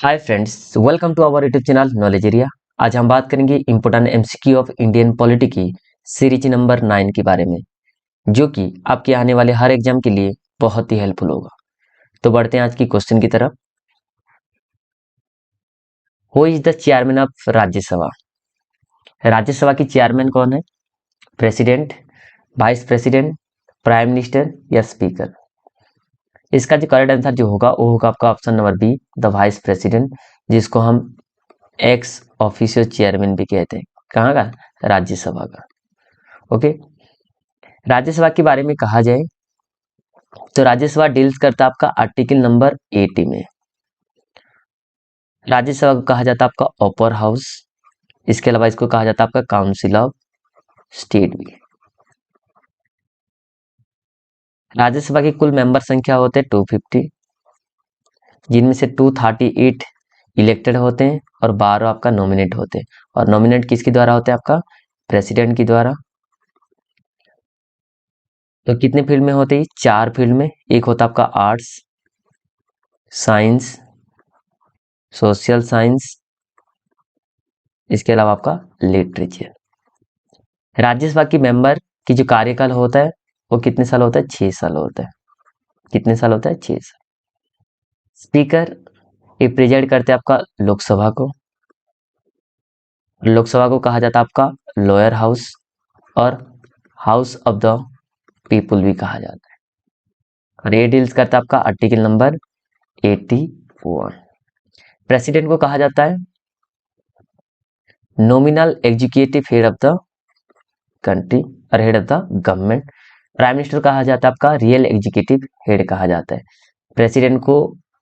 Hi friends, welcome to our YouTube channel knowledge area. आज हम बात करेंगे important MCQ of Indian polity की सीरीज नंबर 9 के बारे में, जो कि आपके आने वाले हर एग्जाम के लिए बहुत ही हेल्पफुल होगा। तो बढ़ते हैं आज की क्वेश्चन की तरफ। Who is the chairman of Rajya Sabha? Rajya Sabha की चेयरमैन कौन है? President, vice president, prime minister या स्पीकर? इसका जो करेक्ट आंसर जो होगा वो होगा आपका option number B, the vice president, जिसको हम एक्स ऑफिशियल चेयरमैन भी कहते हैं। कहाँ का? राज्यसभा का। ओके, राज्यसभा के बारे में कहा जाए तो राज्यसभा डील्स करता है आपका आर्टिकल नंबर 80 में। राज्यसभा को कहा जाता है आपका अपर हाउस। इसके अलावा इसको कहा जाता है आपका काउंसिल ऑफ स्टेट भी। राज्यसभा की कुल मेंबर संख्या होते हैं 250, जिनमें से 238 इलेक्टेड होते हैं और 12 आपका नॉमिनेट होते हैं। और नॉमिनेट किसके द्वारा होते हैं? आपका प्रेसिडेंट के द्वारा। तो कितने फील्ड में होते हैं? 4 फील्ड में। एक होता है आपका आर्ट्स, साइंस, सोशल साइंस, इसके अलावा आपका लिटरेचर। राज्यसभा की मेंबर की जो कार्यकाल होता है वो कितने साल होता है? 6 साल होता है। कितने साल होता है? 6 साल। स्पीकर ये प्रेजेंट करते हैं आपका लोकसभा को। लोकसभा को कहा जाता है आपका लोअर हाउस और हाउस ऑफ द पीपुल भी कहा जाता है। और ये डील्स करता है आपका आर्टिकल नंबर 81। प्रेसिडेंट को कहा जाता है nominal executive head of the country और head of the government. Prime minister कहा जाता है आपका रियल एग्जीक्यूटिव हेड कहा जाता है। प्रेसिडेंट को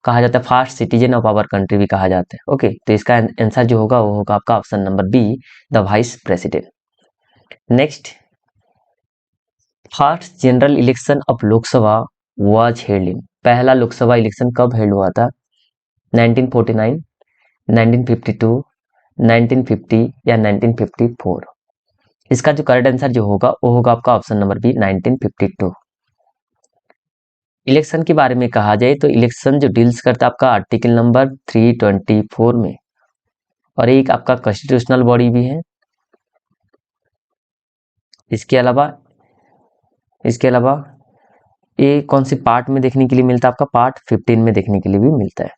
कहा जाता है first citizen of our country भी कहा जाता है। ओके, तो इसका आंसर जो होगा वो होगा आपका option number B, the vice president. Next, first general election of Lok Sabha was held in. पहला लोकसभा इलेक्शन कब हेल्ड हुआ था? 1949, 1952, 1950 या 1954? इसका जो करेक्ट आंसर जो होगा वो होगा आपका ऑप्शन नंबर बी, 1952। इलेक्शन के बारे में कहा जाए तो इलेक्शन जो डील्स करता है आपका आर्टिकल नंबर 324 में, और एक आपका कॉन्स्टिट्यूशनल बॉडी भी है। इसके अलावा ये कौन सी पार्ट में देखने के लिए मिलता है? आपका पार्ट 15 में देखने के लिए भी मिलता है।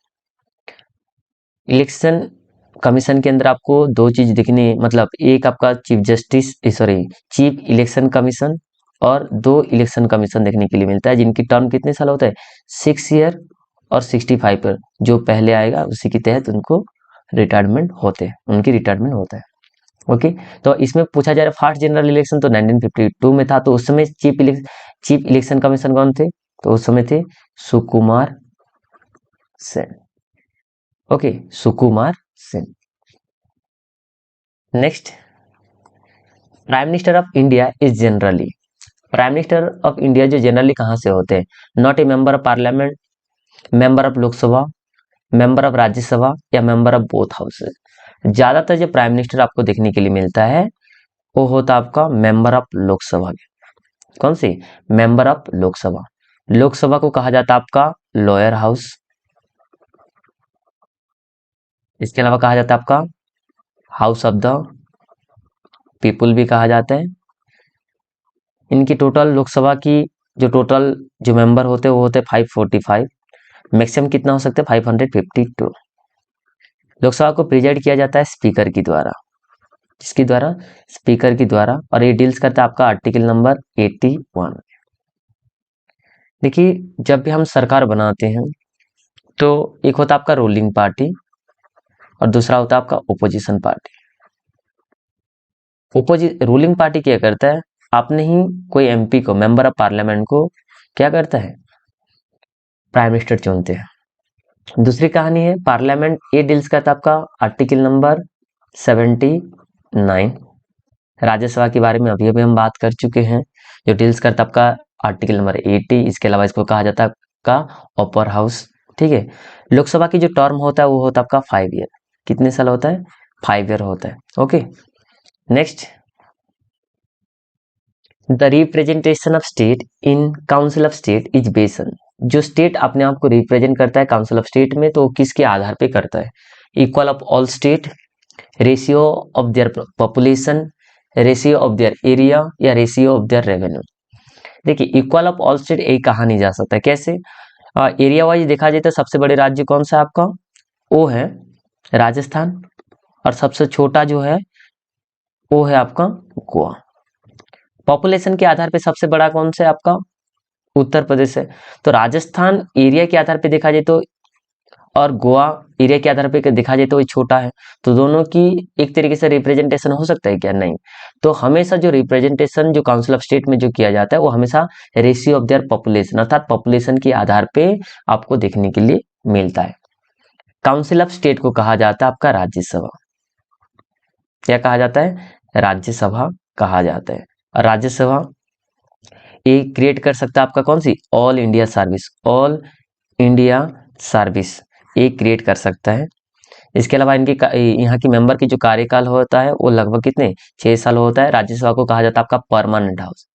इलेक्शन कमीशन के अंदर आपको दो चीज दिखने, मतलब एक आपका चीफ इलेक्शन कमीशन और 2 इलेक्शन कमीशन देखने के लिए मिलता है, जिनकी टर्म कितने साल होता है? 6 ईयर और 65 ईयर। जो पहले आएगा उसी के तहत उनको रिटायरमेंट होते हैं, उनकी रिटायरमेंट होता है। ओके, तो इसमें पूछा जा रहा है फर्स्ट जनरल इलेक्शन तो 1952 में था, तो उस समय चीफ इलेक्शन कमीशन कौन थे? तो उस समय थे Sukumar Sen. Okay, Sukumar Sen. Next, prime minister of India is generally, prime minister of India जो जनरली कहाँ से होते हैं? Not a member of parliament, member of Lok Sabha, member of Rajya Sabha या मेंबर ऑफ बोथ हाउसेज? ज्यादातर जो प्राइम मिनिस्टर आपको देखने के लिए मिलता है वो होता आपका मेंबर ऑफ लोकसभा। कौन सी? Member of Lok Sabha. लोकसभा को कहा जाता है आपका लोअर हाउस। इसके अलावा कहा जाता है आपका हाउस ऑफ द पीपुल भी कहा जाता है। इनकी टोटल लोकसभा की जो मेंबर होते हैं वो होते हैं 545। मैक्सिमम कितना हो सकता है? 552। लोकसभा को प्रेजाइड किया जाता है स्पीकर के द्वारा। किसके द्वारा? स्पीकर के द्वारा। और ये डील्स करता है आपका आर्टिकल नंबर 81। देखिए, जब भी हम सरकार बनाते हैं तो एक होता है आपका रूलिंग पार्टी और दूसरा होता है आपका ओपोजिशन पार्टी। रूलिंग पार्टी क्या करता है? आपने ही कोई एमपी को, मेंबर ऑफ पार्लियामेंट को क्या करता है? प्राइम मिनिस्टर चुनते हैं। दूसरी कहानी है पार्लियामेंट, ये डील्स करता है आपका आर्टिकल नंबर 79। राज्यसभा के बारे में अभी अभी हम बात कर चुके हैं, जो डील्स करता है आपका आर्टिकल नंबर 80। इसके अलावा इसको कहा जाता है आपका अपर हाउस। ठीक है, लोकसभा की जो टर्म होता है वो होता है आपका 5 ईयर। कितने साल होता है? 5 ईयर होता है। Okay, next, the representation of state in council of state is बेसन। जो स्टेट अपने आप को रिप्रेजेंट करता है काउंसिल ऑफ स्टेट में, तो किसके आधार पे करता है? Equal of all state, ratio of their population, ratio of their area, या रेशियो ऑफ देयर रेवेन्यू। देखिए, इक्वल ऑफ ऑल स्टेट एक कहा नहीं जा सकता। कैसे? एरिया वाइज देखा जाए तो सबसे बड़े राज्य कौन सा है आपका? वो है राजस्थान, और सबसे छोटा जो है वो है आपका गोवा। पॉपुलेशन के आधार पे सबसे बड़ा कौन सा है आपका? उत्तर प्रदेश है। तो राजस्थान एरिया के आधार पे देखा जाए तो, और गोवा एरिया के आधार पे देखा जाए तो ये छोटा है। तो दोनों की एक तरीके से रिप्रेजेंटेशन हो सकता है क्या? नहीं। तो हमेशा जो रिप्रेजेंटेशन जो काउंसिल ऑफ स्टेट में जो किया जाता है वो हमेशा रेशियो ऑफ देयर पॉपुलेशन अर्थात पॉपुलेशन के आधार पे आपको देखने के लिए मिलता है। काउंसिल ऑफ स्टेट को कहा जाता है आपका राज्यसभा। क्या कहा जाता है? राज्यसभा कहा जाता है। और राज्यसभा ये क्रिएट कर सकता है आपका कौन सी? All India service, all India service ये क्रिएट कर सकता है। इसके अलावा इनके यहाँ की मेंबर की जो कार्यकाल होता है वो लगभग कितने? 6 साल होता है। राज्यसभा को कहा जाता है आपका परमानेंट हाउस,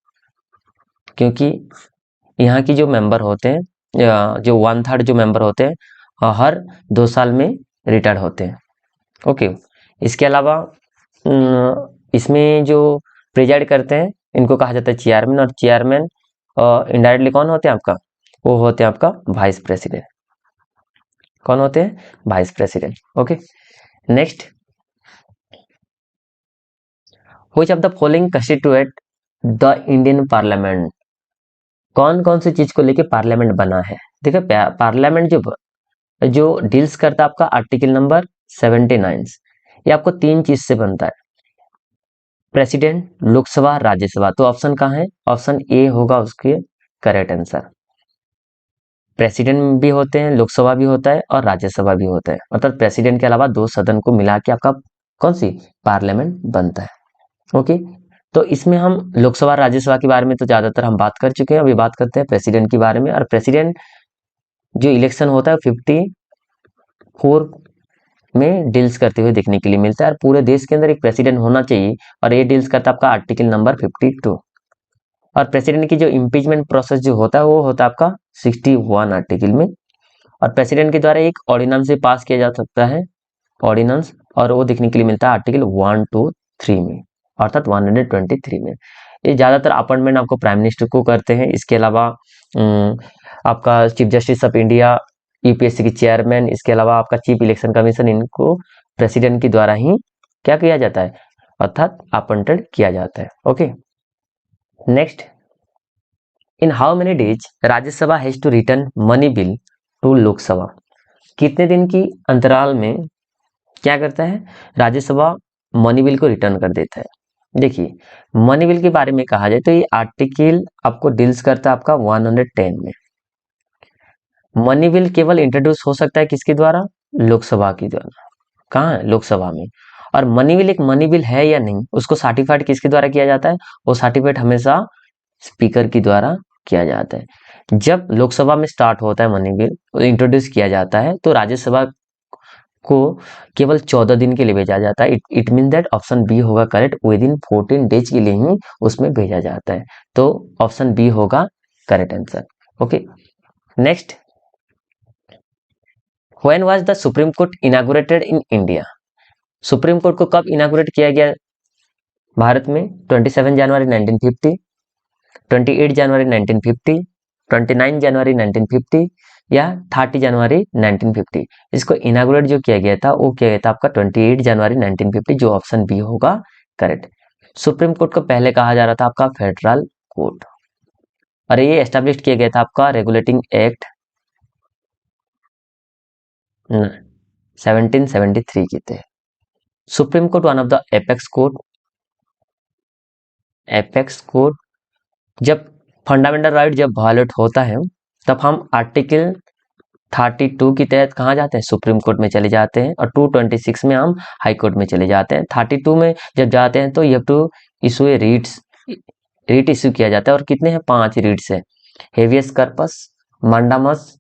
क्योंकि यहाँ की जो मेंबर होते हैं, जो 1/3 जो मेंबर होते हैं हर 2 साल में रिटायर्ड होते हैं। ओके। इसके अलावा इसमें जो प्रिजाइड करते हैं इनको कहा जाता है चेयरमैन, और चेयरमैन इनडायरेक्टली कौन होते हैं आपका? वो होते हैं आपका वाइस प्रेसिडेंट। कौन होते हैं? Vice president. Okay. Next, which of the following constitute the Indian parliament? कौन कौन सी चीज को लेके पार्लियामेंट बना है? देखो, पार्लियामेंट जो डील्स करता है आपका आर्टिकल नंबर 79, ये आपको 3 चीज से बनता है, प्रेसिडेंट, लोकसभा, राज्यसभा। तो ऑप्शन कहाँ है? ऑप्शन ए होगा उसके करेक्ट आंसर। प्रेसिडेंट भी होते हैं, लोकसभा भी होता है और राज्यसभा भी होता है, मतलब प्रेसिडेंट के अलावा 2 सदन को मिला के आपका कौन सी पार्लियामेंट बनता है। ओके। तो इसमें हम लोकसभा राज्यसभा के बारे में तो ज्यादातर हम बात कर चुके हैं, अभी बात करते हैं प्रेसिडेंट के बारे में। और प्रेसिडेंट जो इलेक्शन होता है 54 में डील्स करते हुए देखने के लिए मिलता है, और पूरे देश के अंदर एक प्रेसिडेंट होना चाहिए, और ये डील्स करता है आपका आर्टिकल नंबर 52। और प्रेसिडेंट की जो इम्पीचमेंट प्रोसेस जो होता है वो होता है आपका 61 आर्टिकल में। और प्रेसिडेंट के द्वारा एक ऑर्डिनेंस से पास किया जा सकता है, ऑर्डिनेंस, और वो देखने के लिए मिलता है आर्टिकल 123 में, अर्थात 123 में। ये ज्यादातर अपॉइंटमेंट आपको प्राइम मिनिस्टर को करते हैं। इसके अलावा आपका chief justice of India, UPSC की चेयरमैन, इसके अलावा आपका चीफ इलेक्शन कमीशन, इनको प्रेसिडेंट के द्वारा ही क्या किया जाता है, अर्थात अपॉइंटेड किया जाता है। Okay. Next, in how many days Rajya Sabha has to return money bill to Lok Sabha? कितने दिन की अंतराल में क्या करता है राज्यसभा मनी बिल को रिटर्न कर देता है? देखिए, मनी बिल के बारे में कहा जाए तो ये आर्टिकल आपको डील्स करता है आपका 110 में। मनी बिल केवल इंट्रोड्यूस हो सकता है किसके द्वारा? लोकसभा के द्वारा। कहाँ है? लोकसभा में। और मनी बिल एक मनी बिल है या नहीं, उसको सर्टिफाइड किसके द्वारा किया जाता है? वो सर्टिफाइड हमेशा स्पीकर के द्वारा किया जाता है। जब लोकसभा में स्टार्ट होता है मनी बिल इंट्रोड्यूस किया जाता है, तो राज्यसभा को केवल 14 दिन के लिए भेजा जाता है। It mean that option B होगा करेक्ट, विद इन 14 डेज के लिए ही उसमें भेजा जाता है। तो ऑप्शन बी होगा correct answer. Okay. Next, when was the supreme court inaugurated in India? Supreme court को कब इनागुरेट किया गया भारत में? 27 जनवरी 1950, 28 जनवरी 1950, 29 जनवरी 1950 या 30 जनवरी 1950? इसको इनागुरेट जो किया गया था वो किया गया था आपका 28 जनवरी 1950, जो ऑप्शन बी होगा करेक्ट। सुप्रीम कोर्ट को पहले कहा जा रहा था आपका फेडरल कोर्ट, और ये एस्टेब्लिश किया गया था आपका रेगुलेटिंग एक्ट 1773 के तहत। Supreme court one of the apex court. Apex court, जब फंडामेंटल राइट जब वायलेट होता है तब हम आर्टिकल 32 के तहत कहाँ जाते हैं? सुप्रीम कोर्ट में चले जाते हैं। और 226 में हम हाई कोर्ट में चले जाते हैं। 32 में जब जाते हैं तो you have to issue a writ issue किया जाता है, और कितने हैं? 5 रीट्स है, habeas corpus, mandamus,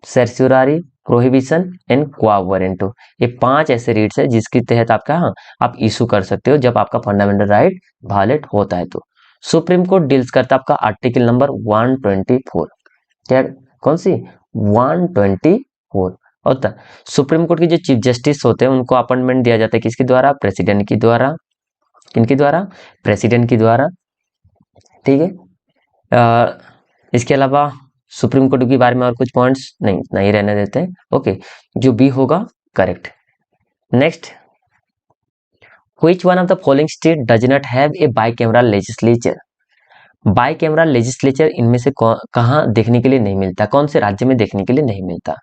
certiorari, prohibition and quo warranto. ये 5 ऐसे रीट्स है जिसके तहत आप इशू कर सकते हो जब आपका फंडामेंटल राइट वायलेट होता है। तो सुप्रीम कोर्ट डील्स करता है आपका आर्टिकल नंबर 124। क्या कौन सी 124 होता है। सुप्रीम कोर्ट के जो चीफ जस्टिस होते हैं उनको अपॉइंटमेंट दिया जाता है किसके द्वारा, प्रेसिडेंट के द्वारा। किनके द्वारा, प्रेसिडेंट के द्वारा, ठीक है। इसके अलावा सुप्रीम कोर्ट के बारे में और कुछ पॉइंट्स नहीं रहने देते हैं, ओके। जो बी होगा correct. Next, which one of the following state does not have a bicameral legislature. Bicameral legislature इनमें से कहाँ देखने के लिए नहीं मिलता, कौन से राज्य में देखने के लिए नहीं मिलता।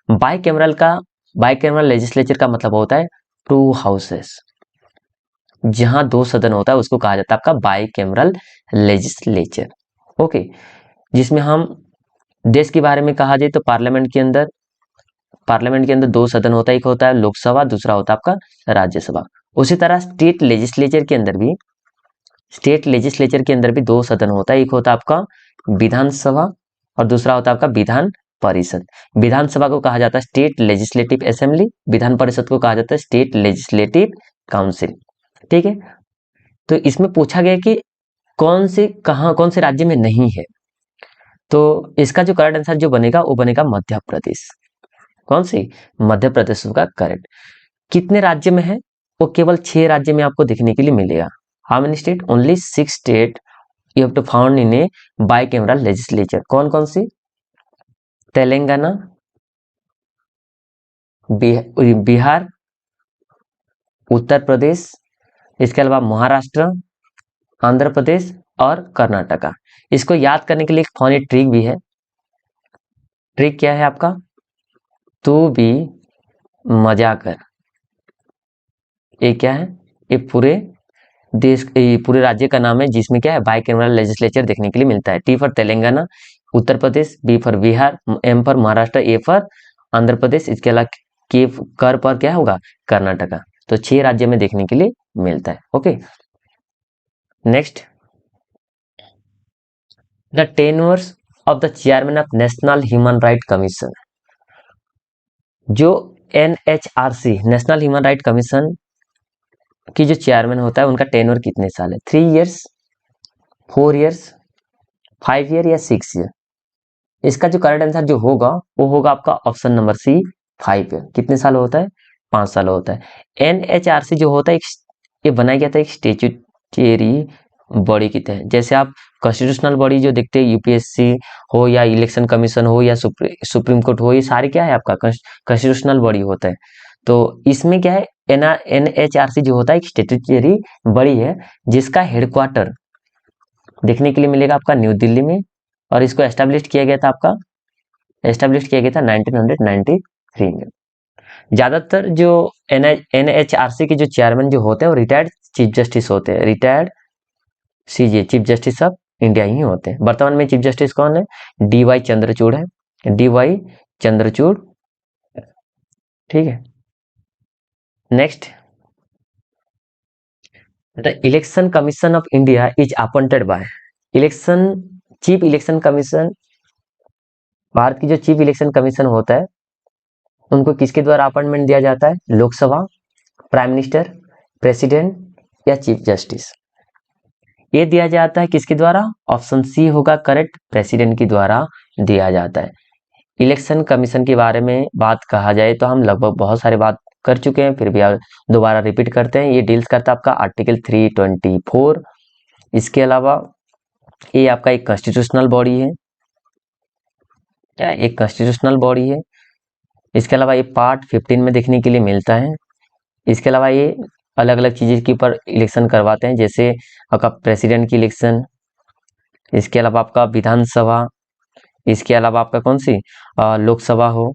बाइकैमरल लेजिस्लेचर का मतलब होता है टू हाउसेस, जहां दो सदन होता है उसको कहा जाता है आपका बाइकैमरल लेजिस्लेचर, ओके। जिसमें हम देश के बारे में कहा जाए तो पार्लियामेंट के अंदर दो सदन होता है, एक होता है लोकसभा, दूसरा होता है आपका राज्यसभा। उसी तरह स्टेट लेजिस्लेचर के अंदर भी दो सदन होता है, एक होता है आपका विधानसभा और दूसरा होता है आपका विधान परिषद। विधानसभा को कहा जाता है state legislative assembly, Vidhan Parishad को कहा जाता है स्टेट लेजिस्लेटिव काउंसिल, ठीक है। तो इसमें पूछा गया कि कौन से राज्य में नहीं है, तो इसका जो करेक्ट आंसर जो बनेगा वो बनेगा मध्य प्रदेश। कौन सी, मध्य प्रदेश का करेक्ट। कितने राज्य में है, वो केवल 6 राज्य में आपको देखने के लिए मिलेगा। How many state, only 6 state you have to found in a bicameral legislature. कौन कौन सी, तेलंगाना, बिहार, उत्तर प्रदेश, इसके अलावा महाराष्ट्र, आंध्र प्रदेश और कर्नाटका। इसको याद करने के लिए एक फनी ट्रिक भी है। ट्रिक क्या है आपका, तू भी मजा कर। ये क्या है, ये पूरे पूरे राज्य का नाम है जिसमें क्या है बाइकैमरल लेजिस्लेचर देखने के लिए मिलता है। T for Telangana, Uttar Pradesh, B for Bihar, M for Maharashtra, A for Andhra Pradesh, इसके अलावा के कर पर क्या होगा, कर्नाटका। तो 6 राज्य में देखने के लिए मिलता है, okay. Next, the tenures of the chairman of national human right commission. जो NHRC national human right commission की जो चेयरमैन होता है उनका टेन्योर कितने साल है, 3 इयर्स, 4 इयर्स, 5 ईयर या 6 ईयर। इसका जो करेक्ट आंसर जो होगा वो होगा आपका ऑप्शन नंबर सी, 5 ईयर। कितने साल होता है, 5 साल होता है। NHRC जो होता है ये बनाया गया था एक स्टेचुटरी बॉडी की तरह। जैसे आप कॉन्स्टिट्यूशनल बॉडी जो देखते हैं यूपीएससी हो या इलेक्शन कमीशन हो या सुप्रीम कोर्ट हो, ये सारे क्या है आपका कॉन्स्टिट्यूशनल बॉडी होता है। तो इसमें क्या है, NHRC जो होता है एक स्टेचुटरी बॉडी है जिसका हेडक्वार्टर देखने के लिए मिलेगा आपका न्यू दिल्ली में, और इसको एस्टेब्लिश किया गया था 1993 में। ज्यादातर जो NHRC के जो चेयरमैन जो होते हैं वो रिटायर्ड चीफ जस्टिस होते हैं, retired chief justice of India ही होते हैं। वर्तमान में चीफ जस्टिस कौन है, DY चंद्रचूड़ है, DY चंद्रचूड़, ठीक है। Next, the election commission of India is appointed by. Chief election commission, Bharat की जो चीफ इलेक्शन कमीशन होता है उनको किसके द्वारा अपॉइंटमेंट दिया जाता है, लोकसभा, प्राइम मिनिस्टर, प्रेसिडेंट या चीफ जस्टिस। ये दिया जाता है किसके द्वारा, ऑप्शन सी होगा करेक्ट, प्रेसिडेंट के द्वारा दिया जाता है। इलेक्शन कमीशन के बारे में बात कहा जाए तो हम लगभग बहुत सारे बात कर चुके हैं, फिर भी दोबारा रिपीट करते हैं। ये डील्स करता है आपका आर्टिकल 324। इसके अलावा ये आपका एक कॉन्स्टिट्यूशनल बॉडी है, क्या एक कॉन्स्टिट्यूशनल बॉडी है। इसके अलावा ये पार्ट 15 में देखने के लिए मिलता है। इसके अलावा ये अलग अलग चीज़ों के ऊपर इलेक्शन करवाते हैं, जैसे आपका प्रेसिडेंट की इलेक्शन, इसके अलावा आपका विधानसभा, इसके अलावा आपका कौन सी लोकसभा हो।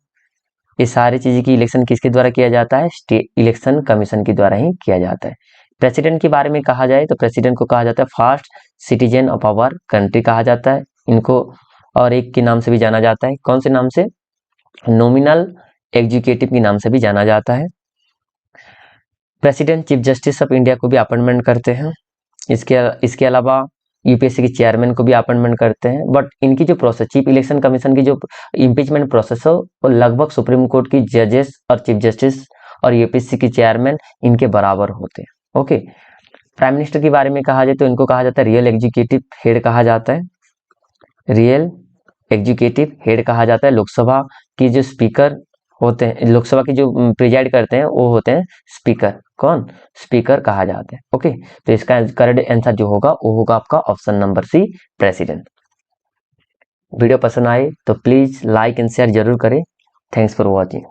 ये सारी चीज़ों की इलेक्शन किसके द्वारा किया जाता है, स्टेट इलेक्शन कमीशन के द्वारा ही किया जाता है। प्रेसिडेंट के बारे में कहा जाए तो प्रेसिडेंट को कहा जाता है first citizen of our country कहा जाता है इनको, और एक के नाम से भी जाना जाता है, कौन से नाम से, नॉमिनल एग्जीक्यूटिव के नाम से भी जाना जाता है। President chief justice of India को भी अपॉइंटमेंट करते हैं। इसके अलावा यूपीएससी के चेयरमैन को भी अपॉइंटमेंट करते हैं। बट इनकी जो प्रोसेस, चीफ इलेक्शन कमीशन की जो इम्पीचमेंट प्रोसेस हो वो लगभग सुप्रीम कोर्ट की जजेस और चीफ जस्टिस और यूपीएससी के चेयरमैन इनके बराबर होते हैं, ओके। प्राइम मिनिस्टर के बारे में कहा जाए तो इनको कहा जाता है रियल एग्जीक्यूटिव हेड कहा जाता है, रियल एग्जीक्यूटिव हेड कहा जाता है। लोकसभा की जो स्पीकर होते हैं, लोकसभा की जो प्रिजाइड करते हैं वो होते हैं स्पीकर। कौन? स्पीकर कहा जाता है। ओके, तो इसका करेक्ट आंसर जो होगा वो होगा आपका option number C, president. Video पसंद आए तो प्लीज लाइक एंड शेयर जरूर करें। Thanks for watching.